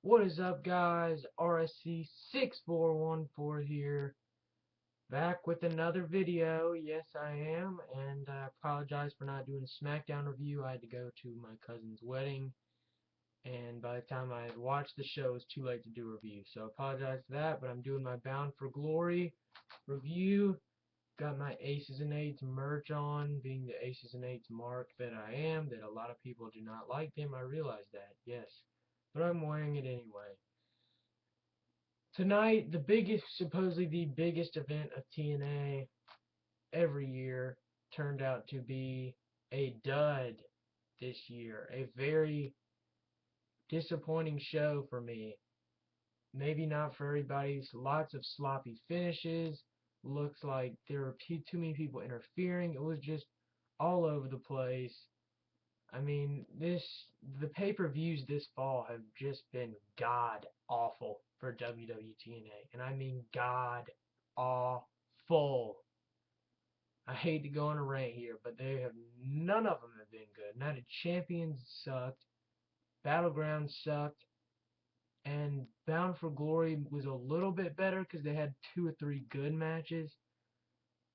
What is up, guys? RSC6414 here, back with another video. Yes, I am, and I apologize for not doing a SmackDown review. I had to go to my cousin's wedding, and by the time I had watched the show, it was too late to do a review. So I apologize for that, but I'm doing my Bound for Glory review. Got my Aces and Eights merch on, being the Aces and Eights mark that I am, that a lot of people do not like them. I realize that, yes, but I'm wearing it anyway. Tonight, supposedly the biggest event of TNA every year turned out to be a dud this year. A very disappointing show for me. Maybe not for everybody. Lots of sloppy finishes. Looks like there were too many people interfering. It was just all over the place. I mean, the pay-per-views this fall have just been god awful for WWTNA, and I mean god awful. I hate to go on a rant here, but none of them have been good. Night of Champions sucked, Battleground sucked, and Bound for Glory was a little bit better because they had 2 or 3 good matches.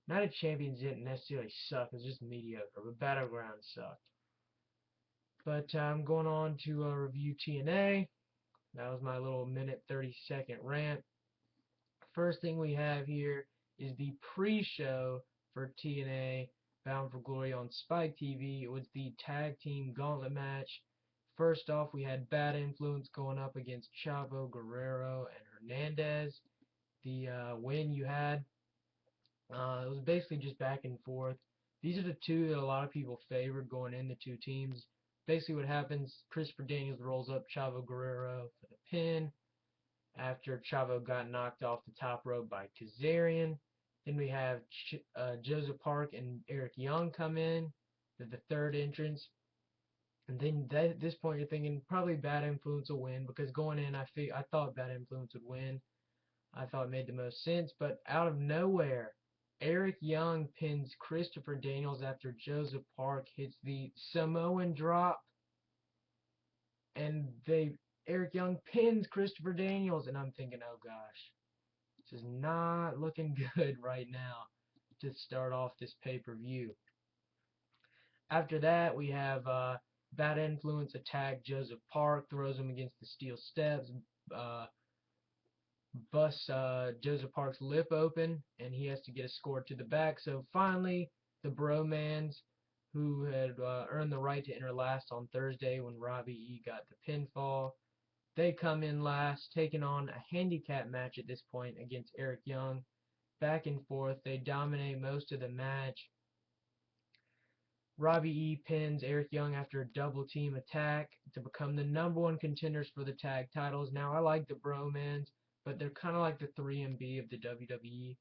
Night of Champions didn't necessarily suck; it was just mediocre, but Battleground sucked. But I'm going on to review TNA. That was my little minute 30-second rant. First thing we have here is the pre-show for TNA Bound for Glory on Spike TV. It was the tag team gauntlet match. First off, we had Bad Influence going up against Chavo Guerrero and Hernandez. The win you had, it was basically just back and forth. These are the two that a lot of people favored going in, the two teams. Basically what happens, Christopher Daniels rolls up Chavo Guerrero for the pin after Chavo got knocked off the top rope by Kazarian. Then we have Joseph Park and Eric Young come in, the third entrance. And then at this point you're thinking probably Bad Influence will win, because going in I thought Bad Influence would win. I thought it made the most sense, but out of nowhere, Eric Young pins Christopher Daniels after Joseph Park hits the Samoan drop, and Eric Young pins Christopher Daniels, and I'm thinking, oh gosh, this is not looking good right now to start off this pay-per-view. After that, we have Bad Influence attack Joseph Park, throws him against the steel steps, uh, busts Joseph Park's lip open, and he has to get escorted to the back. So finally, the Bromans, who had earned the right to enter last on Thursday when Robbie E got the pinfall, they come in last, taking on a handicap match at this point against Eric Young. Back and forth, they dominate most of the match. Robbie E pins Eric Young after a double team attack to become the #1 contenders for the tag titles. Now, I like the Bromans, but they're kind of like the 3MB of the WWE.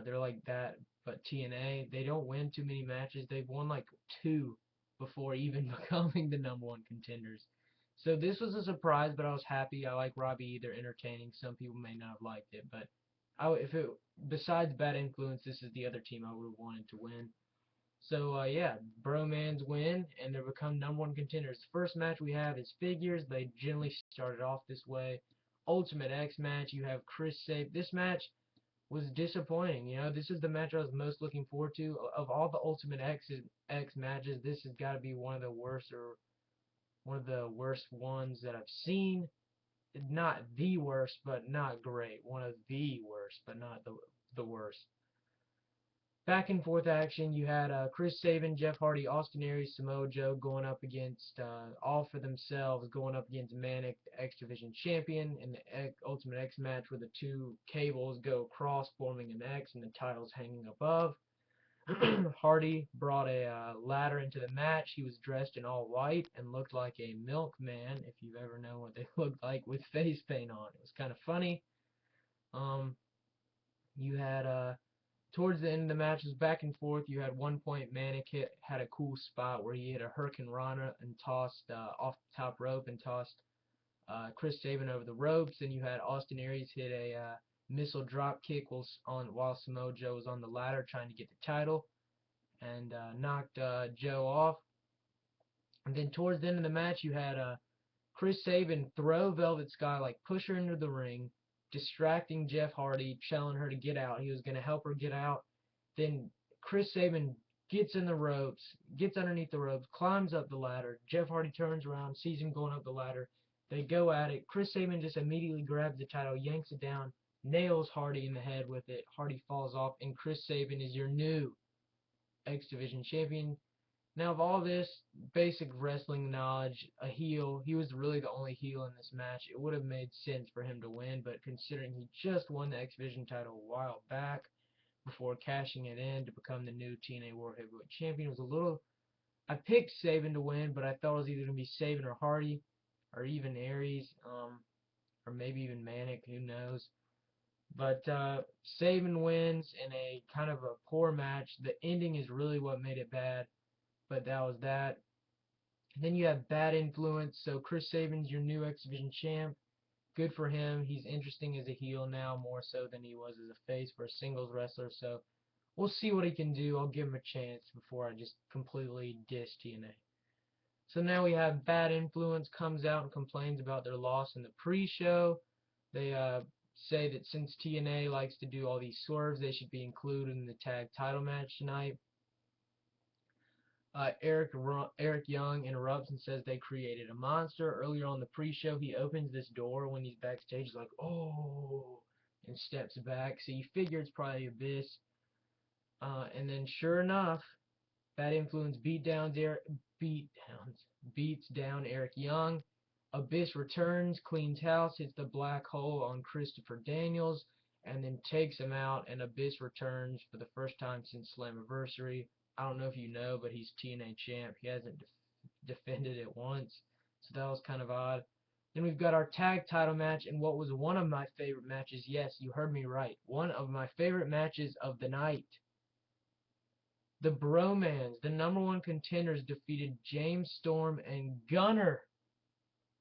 They're like that, but TNA, they don't win too many matches. They've won like 2 before even becoming the #1 contenders. So this was a surprise, but I was happy. I like Robbie E. They're entertaining. Some people may not have liked it, but if it besides Bad Influence, this is the other team I would have wanted to win. So yeah, Bromans win, and they become #1 contenders. First match we have is figures. They generally started off this way. Ultimate X match. You have Chris Sabin. This match was disappointing. You know, this is the match I was most looking forward to. Of all the Ultimate X matches, this has got to be one of the worst, or one of the worst ones that I've seen. Not the worst, but not great. One of the worst, but not the worst. Back and forth action. You had Chris Sabin, Jeff Hardy, Austin Aries, Samoa Joe going up against All for Themselves, going up against Manic, the X Division champion, in the Ultimate X match where the two cables go across, forming an X, and the title's hanging above. Hardy brought a ladder into the match. He was dressed in all white and looked like a milkman, if you've ever known what they looked like, with face paint on. It was kind of funny. Um, you had towards the end of the match, it was back and forth. You had one point Manic had a cool spot where he hit a Hurricane Rana and tossed off the top rope and tossed Chris Sabin over the ropes. Then you had Austin Aries hit a missile drop kick while Samoa Joe was on the ladder trying to get the title, and knocked Joe off. And then towards the end of the match, you had Chris Sabin throw Velvet Sky, like push her into the ring, distracting Jeff Hardy, telling her to get out. He was going to help her get out. Then Chris Sabin gets in the ropes, gets underneath the ropes, climbs up the ladder. Jeff Hardy turns around, sees him going up the ladder. They go at it. Chris Sabin just immediately grabs the title, yanks it down, nails Hardy in the head with it. Hardy falls off, and Chris Sabin is your new X Division champion. Now, of all this basic wrestling knowledge, a heel, he was really the only heel in this match. It would have made sense for him to win, but considering he just won the X Division title a while back before cashing it in to become the new TNA World Heavyweight Champion, it was a little. I picked Sabin to win, but I thought it was either going to be Sabin or Hardy, or even Aries, or maybe even Manic, who knows. But Sabin wins in a kind of a poor match. The ending is really what made it bad, but that was that. Then you have Bad Influence. So Chris Sabin's your new X Division champ. Good for him. He's interesting as a heel now, more so than he was as a face for a singles wrestler. So we'll see what he can do. I'll give him a chance before I just completely diss TNA. So now we have Bad Influence comes out and complains about their loss in the pre-show. They say that since TNA likes to do all these swerves, they should be included in the tag title match tonight. Eric Young interrupts and says they created a monster. Earlier on the pre-show, he opens this door when he's backstage. He's like, oh, and steps back. So you figure it's probably Abyss. And then sure enough, Bad Influence beats down Eric Young. Abyss returns, cleans house, hits the black hole on Christopher Daniels, and then takes him out. And Abyss returns for the first time since Slammiversary. I don't know if you know, but he's TNA champ. He hasn't defended it once, so that was kind of odd. Then we've got our tag title match, and what was one of my favorite matches. Yes, you heard me right. One of my favorite matches of the night. The Bromans, the #1 contenders, defeated James Storm and Gunner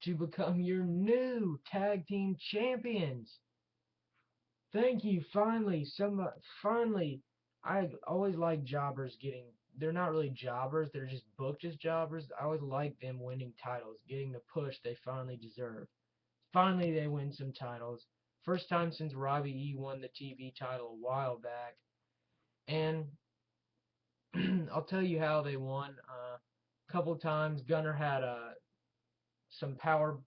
to become your new tag team champions. Thank you, finally. Finally. I always like jobbers getting. They're not really jobbers. They're just booked as jobbers. I always like them winning titles, getting the push they finally deserve. Finally, they win some titles. First time since Robbie E won the TV title a while back. And I'll tell you how they won. A couple times, Gunner had some power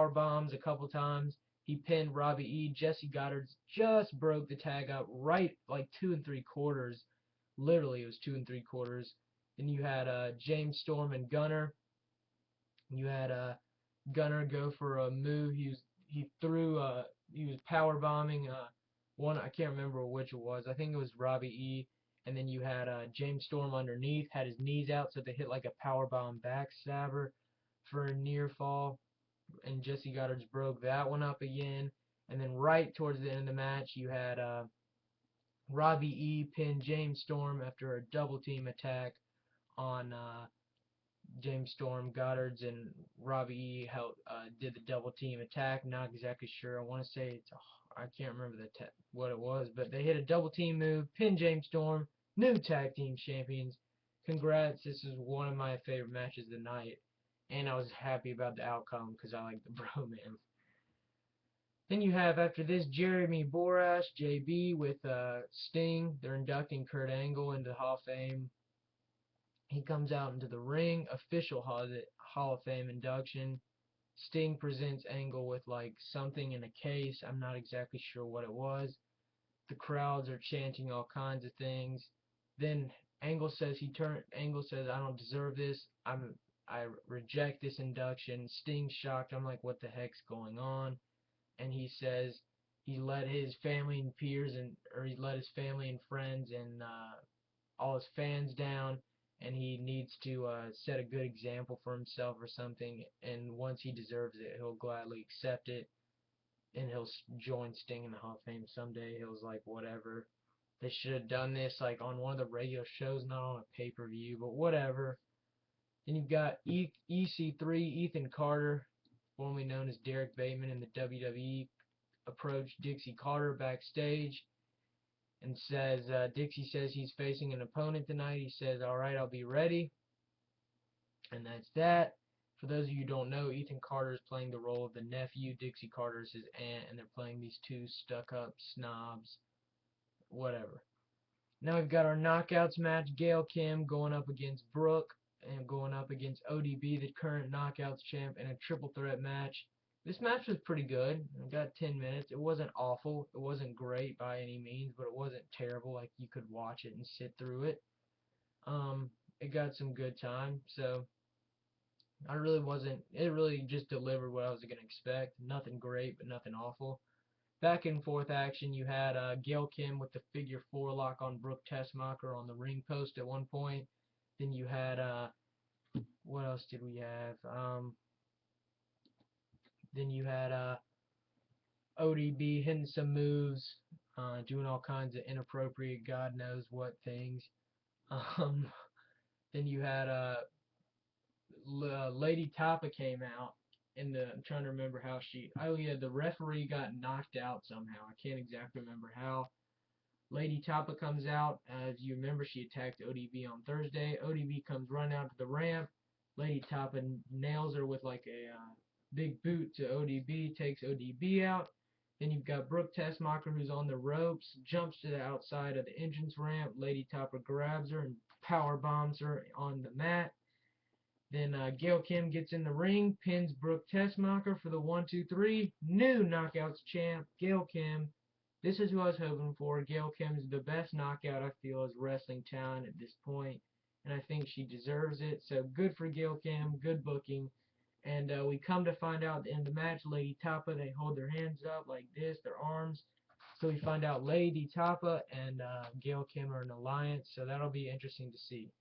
bombs a couple times. He pinned Robbie E. Jesse Goddard's just broke the tag up right like 2 3/4. Literally, it was 2 3/4. Then you had James Storm and Gunner. You had Gunner go for a move. He was power bombing one. I can't remember which it was. I think it was Robbie E. And then you had James Storm underneath, had his knees out, so they hit like a power bomb backstabber for a near fall. And Jesse Goddard's broke that one up again. And then right towards the end of the match, you had Robbie E. pin James Storm after a double team attack on James Storm. Goddard's and Robbie E. did the double team attack. Not exactly sure. I want to say I can't remember what it was, but they hit a double team move, pin James Storm, new tag team champions. Congrats! This is one of my favorite matches of the night, and I was happy about the outcome because I like the Bromans. Then you have, after this, Jeremy Borash, JB, with Sting. They're inducting Kurt Angle into Hall of Fame. He comes out into the ring, official Hall of Fame induction. Sting presents Angle with like something in a case. I'm not exactly sure what it was. The crowds are chanting all kinds of things. Then Angle says I don't deserve this. I reject this induction. Sting's shocked. I'm like, what the heck's going on? And he says he let his family and peers he let his family and friends and all his fans down, and he needs to set a good example for himself or something, and once he deserves it, he'll gladly accept it, and he'll join Sting in the Hall of Fame someday. He was like, whatever. They should have done this like on one of the radio shows, not on a pay-per-view, but whatever. Then you've got EC3, Ethan Carter, formerly known as Derek Bateman in the WWE, approached Dixie Carter backstage and says, Dixie says he's facing an opponent tonight. He says, all right, I'll be ready. And that's that. For those of you who don't know, Ethan Carter is playing the role of the nephew. Dixie Carter is his aunt, and they're playing these two stuck-up snobs. Whatever. Now we've got our knockouts match. Gail Kim going up against Brooke and going up against ODB, the current knockouts champ, in a triple threat match. This match was pretty good. It got 10 minutes. It wasn't awful. It wasn't great by any means, but it wasn't terrible. Like, you could watch it and sit through it. It got some good time. So I really wasn't. It really just delivered what I was gonna expect. Nothing great, but nothing awful. Back and forth action. You had Gail Kim with the figure four lock on Brooke Tessmacher on the ring post at one point. Then you had what else did we have? Then you had ODB hitting some moves, doing all kinds of inappropriate, God knows what things. Um, then you had Lady Tapa came out, and I'm trying to remember how she. Oh yeah, the referee got knocked out somehow. I can't exactly remember how. Lady Tapa comes out. As you remember, she attacked ODB on Thursday. ODB comes running out to the ramp. Lady Tapa nails her with like a big boot to ODB, takes ODB out. Then you've got Brooke Tessmacher, who's on the ropes, jumps to the outside of the entrance ramp. Lady Tapa grabs her and power bombs her on the mat. Then Gail Kim gets in the ring, pins Brooke Tessmacher for the 1-2-3. New Knockouts champ, Gail Kim. This is who I was hoping for. Gail Kim's the best knockout, I feel, as wrestling talent at this point, and I think she deserves it. So good for Gail Kim, good booking. And we come to find out at the end of the match, Lady Tapa, they hold their hands up like this, their arms. So we find out Lady Tapa and Gail Kim are an alliance, so that'll be interesting to see.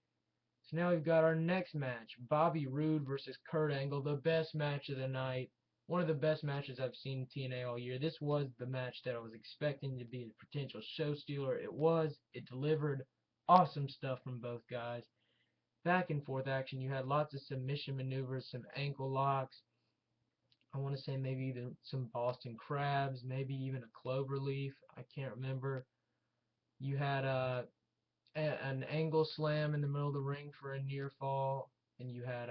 So now we've got our next match, Bobby Roode versus Kurt Angle, the best match of the night. One of the best matches I've seen in TNA all year. This was the match that I was expecting to be a potential show stealer. It was. It delivered. Awesome stuff from both guys. Back and forth action. You had lots of submission maneuvers, some ankle locks. I want to say maybe even some Boston Crabs, maybe even a cloverleaf. I can't remember. You had an angle slam in the middle of the ring for a near fall, and you had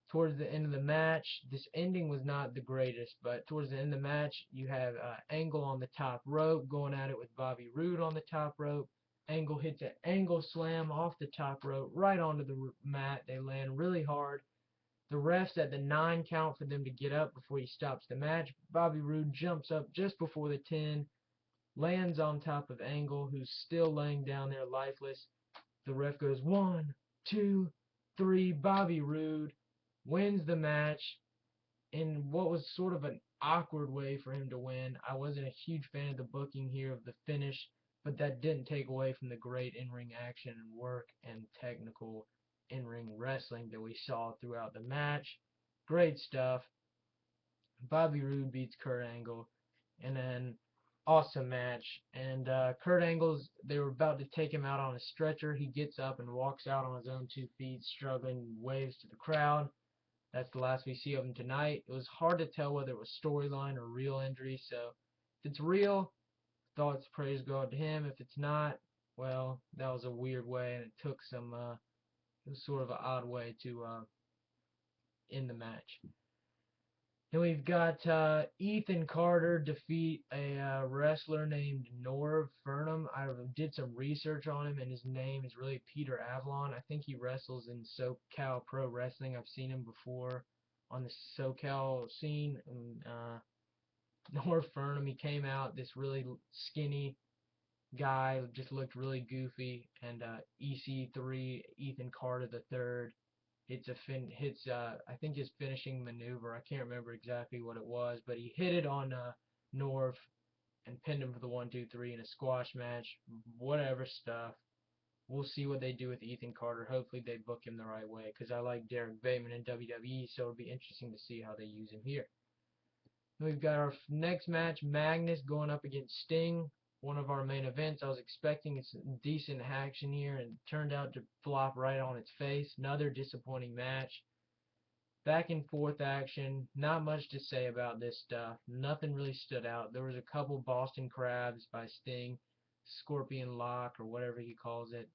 towards the end of the match, this ending was not the greatest, but towards the end of the match, you have Angle on the top rope going at it with Bobby Roode on the top rope. Angle hits an angle slam off the top rope right onto the mat. They land really hard. The refs at the 9 count for them to get up before he stops the match. Bobby Roode jumps up just before the 10, lands on top of Angle, who's still laying down there lifeless. The ref goes 1, 2, 3. Bobby Roode wins the match in what was sort of an awkward way for him to win. I wasn't a huge fan of the booking here of the finish, but that didn't take away from the great in-ring action and work and technical in-ring wrestling that we saw throughout the match. Great stuff. Bobby Roode beats Kurt Angle, and then awesome match. And Kurt Angle's, they were about to take him out on a stretcher. He gets up and walks out on his own 2 feet, struggling, waves to the crowd. That's the last we see of him tonight. It was hard to tell whether it was storyline or real injury, so if it's real, thoughts, praise go out to him. If it's not, well, that was a weird way, and it took some, it was sort of an odd way to end the match. Then we've got Ethan Carter defeat a wrestler named Norv Furnham. I did some research on him, and his name is really Peter Avalon. I think he wrestles in SoCal Pro Wrestling. I've seen him before on the SoCal scene. And Norv Furnham, he came out, this really skinny guy, just looked really goofy. And EC3, Ethan Carter the third, hits I think his finishing maneuver. I can't remember exactly what it was, but he hit it on Norv and pinned him for the 1-2-3 in a squash match. Whatever stuff. We'll see what they do with Ethan Carter. Hopefully they book him the right way, because I like Derek Bateman in WWE, so it'll be interesting to see how they use him here. We've got our next match, Magnus going up against Sting, one of our main events. I was expecting some decent action here, and it turned out to flop right on its face. Another disappointing match. Back and forth action. Not much to say about this stuff. Nothing really stood out. There was a couple Boston Crabs by Sting, Scorpion Lock or whatever he calls it.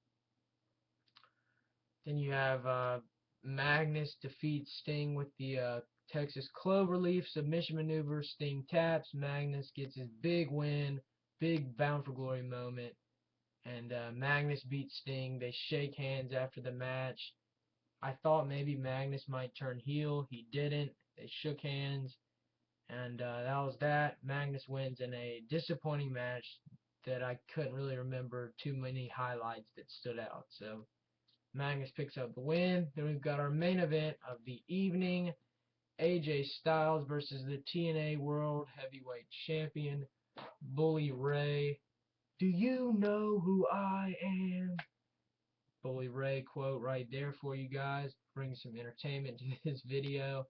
Then you have Magnus defeats Sting with the Texas Cloverleaf submission maneuver. Sting taps. Magnus gets his big win, big Bound for Glory moment. And Magnus beats Sting. They shake hands after the match. I thought maybe Magnus might turn heel. He didn't. They shook hands. And that was that. Magnus wins in a disappointing match that I couldn't really remember too many highlights that stood out. So Magnus picks up the win. Then we've got our main event of the evening. AJ Styles versus the TNA World Heavyweight Champion, Bully Ray. Do you know who I am? Bully Ray quote right there for you guys. Bring some entertainment to this video.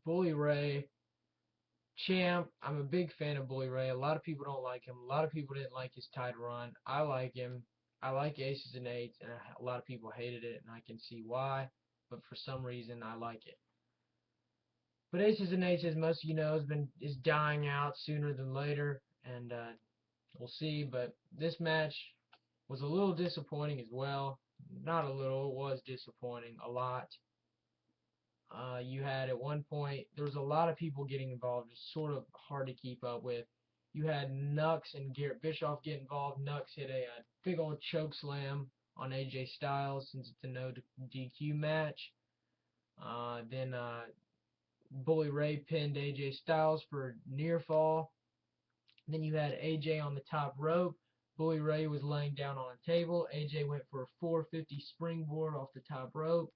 Bully Ray, champ. I'm a big fan of Bully Ray. A lot of people don't like him. A lot of people didn't like his title run. I like him. I like Aces and Eights, and a lot of people hated it, and I can see why. But for some reason, I like it. But Aces and Eights, as most of you know, is dying out sooner than later, and we'll see. But this match was a little disappointing as well. Not a little, it was disappointing a lot. You had at one point, there was a lot of people getting involved. It's sort of hard to keep up with. You had Nux and Garrett Bischoff get involved. Nux hit a big old choke slam on AJ Styles since it's a no DQ match. Then Bully Ray pinned AJ Styles for near fall. Then you had AJ on the top rope. Bully Ray was laying down on a table. AJ went for a 450 springboard off the top rope.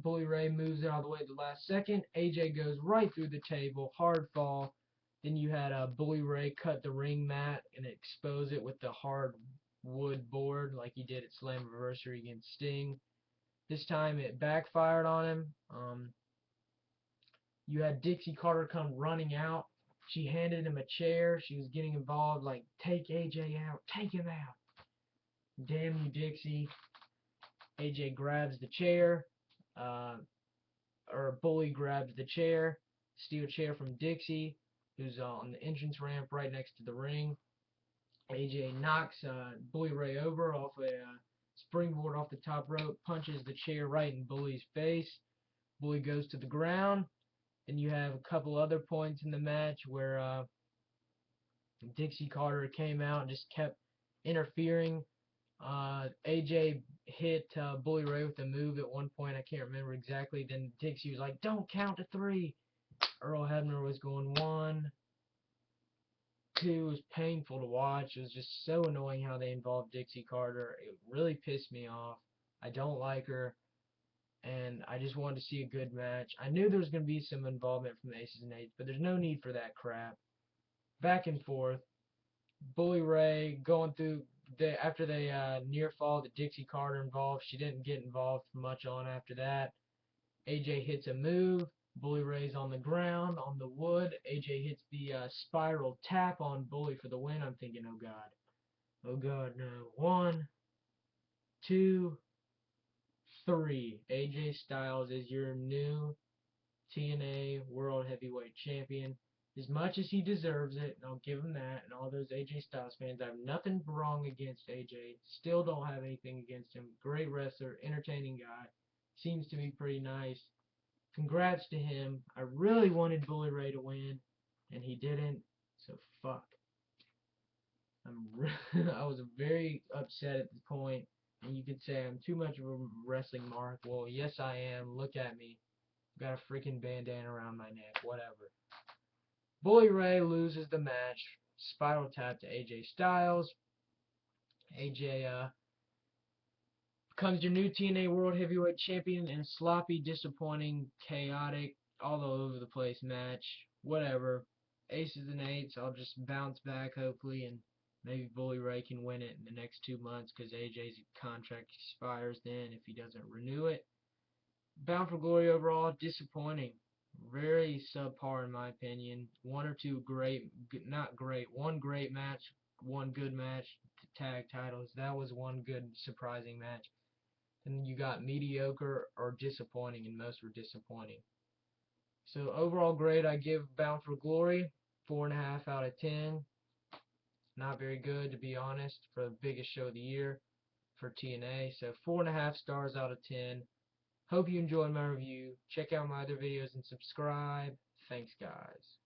Bully Ray moves it all the way to the last second. AJ goes right through the table, hard fall. Then you had Bully Ray cut the ring mat and expose it with the hard wood board like he did at Slammiversary against Sting. This time it backfired on him. You had Dixie Carter come running out. She handed him a chair. She was getting involved, like, take AJ out. Take him out. Damn you, Dixie. AJ grabs the chair. Or Bully grabs the chair. Steel chair from Dixie, who's on the entrance ramp right next to the ring. AJ knocks Bully Ray over off a springboard off the top rope. Punches the chair right in Bully's face. Bully goes to the ground. And you have a couple other points in the match where Dixie Carter came out and just kept interfering. AJ hit Bully Ray with a move at one point. I can't remember exactly. Then Dixie was like, don't count to 3. Earl Hebner was going 1, 2. It was painful to watch. It was just so annoying how they involved Dixie Carter. It really pissed me off. I don't like her. And I just wanted to see a good match. I knew there was going to be some involvement from the Aces and Eights, but there's no need for that crap. Back and forth. Bully Ray going through, after they near fall to Dixie Carter involved. She didn't get involved much on after that. AJ hits a move. Bully Ray's on the ground, on the wood. AJ hits the spiral tap on Bully for the win. I'm thinking, oh God. Oh God, no. 1, 2, 3. AJ Styles is your new TNA World Heavyweight Champion. As much as he deserves it, and I'll give him that, and all those AJ Styles fans, I have nothing wrong against AJ. Still don't have anything against him. Great wrestler, entertaining guy. Seems to be pretty nice. Congrats to him. I really wanted Bully Ray to win, and he didn't, so fuck. I was very upset at the point, and you could say I'm too much of a wrestling mark. Well, yes I am. Look at me. Got a freaking bandana around my neck. Whatever. Bully Ray loses the match. Spiral tap to AJ Styles. AJ becomes your new TNA World Heavyweight Champion in a sloppy, disappointing, chaotic, all over the place match. Whatever. Aces and Eights. I'll just bounce back hopefully, and maybe Bully Ray can win it in the next 2 months because AJ's contract expires then if he doesn't renew it. Bound for Glory overall, disappointing. Very subpar in my opinion. 1 or 2 great, not great, 1 great match, 1 good match to tag titles. That was 1 good, surprising match. And you got mediocre or disappointing, and most were disappointing. So overall grade, I give Bound for Glory 4.5 out of 10. Not very good, to be honest, for the biggest show of the year. for TNA. So 4.5 stars out of 10. Hope you enjoyed my review. Check out my other videos and subscribe. Thanks, guys.